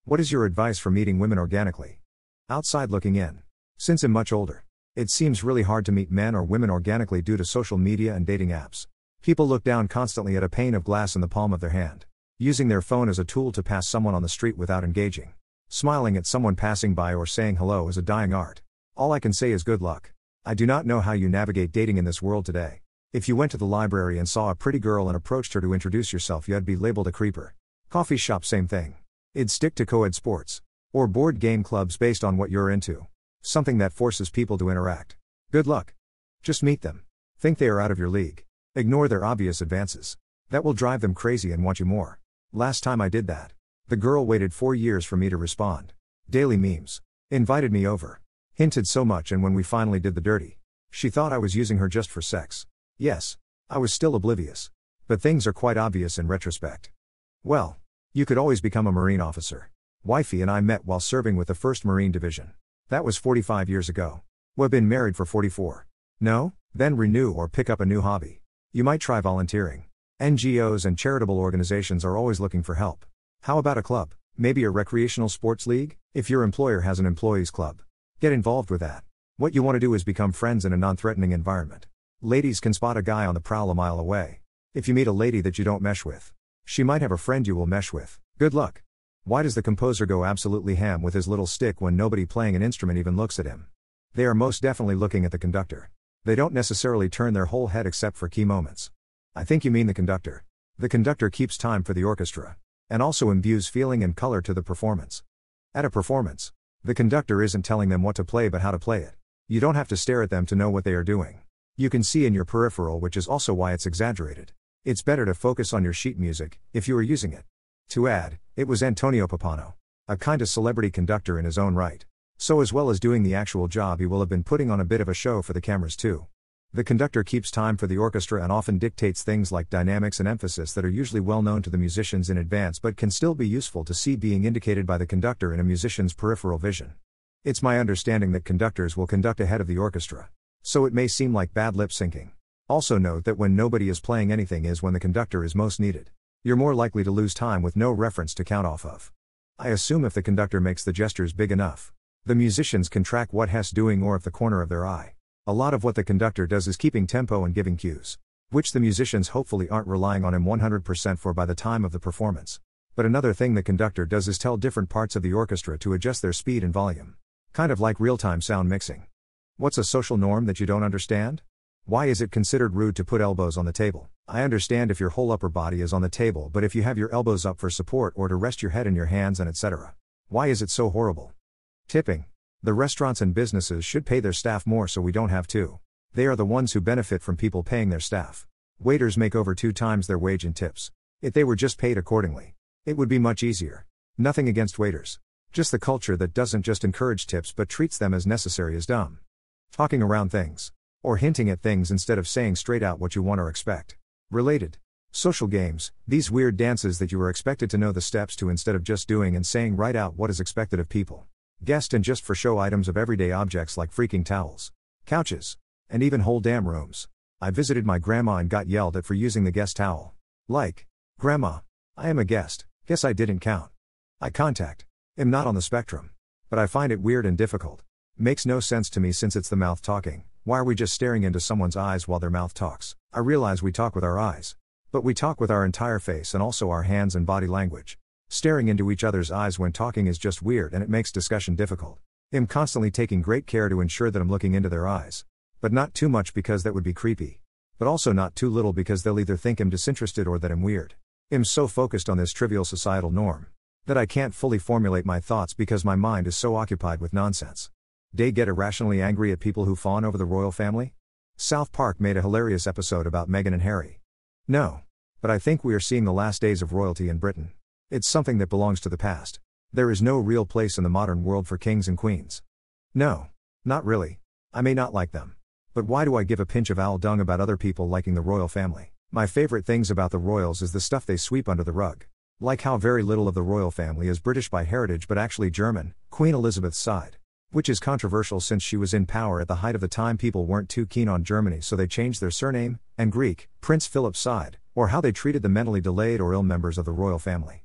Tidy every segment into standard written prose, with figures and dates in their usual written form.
What is your advice for meeting women organically? Outside looking in. Since I'm much older, it seems really hard to meet men or women organically due to social media and dating apps. People look down constantly at a pane of glass in the palm of their hand, using their phone as a tool to pass someone on the street without engaging. Smiling at someone passing by or saying hello is a dying art. All I can say is good luck. I do not know how you navigate dating in this world today. If you went to the library and saw a pretty girl and approached her to introduce yourself, you'd be labeled a creeper. Coffee shop, same thing. It'd stick to co-ed sports. Or board game clubs based on what you're into. Something that forces people to interact. Good luck. Just meet them. Think they are out of your league. Ignore their obvious advances. That will drive them crazy and want you more. Last time I did that, the girl waited 4 years for me to respond. Daily memes. Invited me over. Hinted so much, and when we finally did the dirty, she thought I was using her just for sex. Yes, I was still oblivious. But things are quite obvious in retrospect. Well, you could always become a Marine officer. Wifey and I met while serving with the 1st Marine Division. That was 45 years ago. We've been married for 44. No? Then renew or pick up a new hobby. You might try volunteering. NGOs and charitable organizations are always looking for help. How about a club? Maybe a recreational sports league? If your employer has an employees club, get involved with that. What you want to do is become friends in a non-threatening environment. Ladies can spot a guy on the prowl a mile away. If you meet a lady that you don't mesh with, she might have a friend you will mesh with. Good luck. Why does the composer go absolutely ham with his little stick when nobody playing an instrument even looks at him? They are most definitely looking at the conductor. They don't necessarily turn their whole head except for key moments. I think you mean the conductor. The conductor keeps time for the orchestra, and also imbues feeling and color to the performance. At a performance, the conductor isn't telling them what to play but how to play it. You don't have to stare at them to know what they are doing. You can see in your peripheral, which is also why it's exaggerated. It's better to focus on your sheet music, if you are using it. To add, it was Antonio Pappano, a kind of celebrity conductor in his own right. So as well as doing the actual job, he will have been putting on a bit of a show for the cameras too. The conductor keeps time for the orchestra and often dictates things like dynamics and emphasis that are usually well known to the musicians in advance but can still be useful to see being indicated by the conductor in a musician's peripheral vision. It's my understanding that conductors will conduct ahead of the orchestra, so it may seem like bad lip syncing. Also note that when nobody is playing anything is when the conductor is most needed. You're more likely to lose time with no reference to count off of. I assume if the conductor makes the gestures big enough, the musicians can track what he's doing, or if the corner of their eye. A lot of what the conductor does is keeping tempo and giving cues, which the musicians hopefully aren't relying on him 100% for by the time of the performance. But another thing the conductor does is tell different parts of the orchestra to adjust their speed and volume. Kind of like real-time sound mixing. What's a social norm that you don't understand? Why is it considered rude to put elbows on the table? I understand if your whole upper body is on the table, but if you have your elbows up for support or to rest your head in your hands and etc., why is it so horrible? Tipping. The restaurants and businesses should pay their staff more so we don't have to. They are the ones who benefit from people paying their staff. Waiters make over 2 times their wage in tips. If they were just paid accordingly, it would be much easier. Nothing against waiters. Just the culture that doesn't just encourage tips but treats them as necessary is dumb. Talking around things. Or hinting at things instead of saying straight out what you want or expect. Related. Social games, these weird dances that you are expected to know the steps to instead of just doing and saying right out what is expected of people. Guest and just for show items of everyday objects like freaking towels, couches, and even whole damn rooms. I visited my grandma and got yelled at for using the guest towel. Like, Grandma, I am a guest, guess I didn't count. Eye contact. Am not on the spectrum. But I find it weird and difficult. Makes no sense to me since it's the mouth talking. Why are we just staring into someone's eyes while their mouth talks? I realize we talk with our eyes. But we talk with our entire face and also our hands and body language. Staring into each other's eyes when talking is just weird and it makes discussion difficult. I'm constantly taking great care to ensure that I'm looking into their eyes. But not too much because that would be creepy. But also not too little because they'll either think I'm disinterested or that I'm weird. I'm so focused on this trivial societal norm that I can't fully formulate my thoughts because my mind is so occupied with nonsense. They get irrationally angry at people who fawn over the royal family? South Park made a hilarious episode about Meghan and Harry. No. But I think we are seeing the last days of royalty in Britain. It's something that belongs to the past. There is no real place in the modern world for kings and queens. No. Not really. I may not like them. But why do I give a pinch of owl dung about other people liking the royal family? My favorite things about the royals is the stuff they sweep under the rug. Like how very little of the royal family is British by heritage but actually German, Queen Elizabeth's side. Which is controversial since she was in power at the height of the time people weren't too keen on Germany so they changed their surname, and Greek, Prince Philip's side, or how they treated the mentally delayed or ill members of the royal family.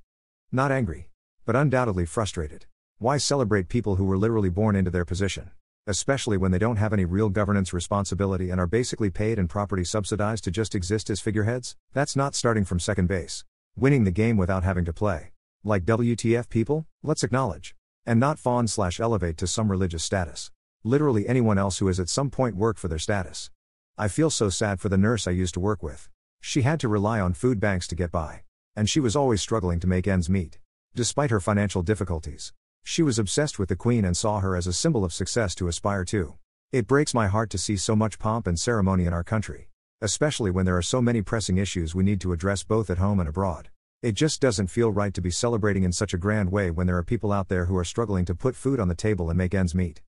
Not angry. but undoubtedly frustrated. Why celebrate people who were literally born into their position? Especially when they don't have any real governance responsibility and are basically paid and property subsidized to just exist as figureheads? That's not starting from second base. Winning the game without having to play. Like WTF people? Let's acknowledge. And not fawn/elevate to some religious status. Literally anyone else who has at some point worked for their status. I feel so sad for the nurse I used to work with. She had to rely on food banks to get by. And she was always struggling to make ends meet. Despite her financial difficulties. She was obsessed with the Queen and saw her as a symbol of success to aspire to. It breaks my heart to see so much pomp and ceremony in our country. Especially when there are so many pressing issues we need to address both at home and abroad. It just doesn't feel right to be celebrating in such a grand way when there are people out there who are struggling to put food on the table and make ends meet.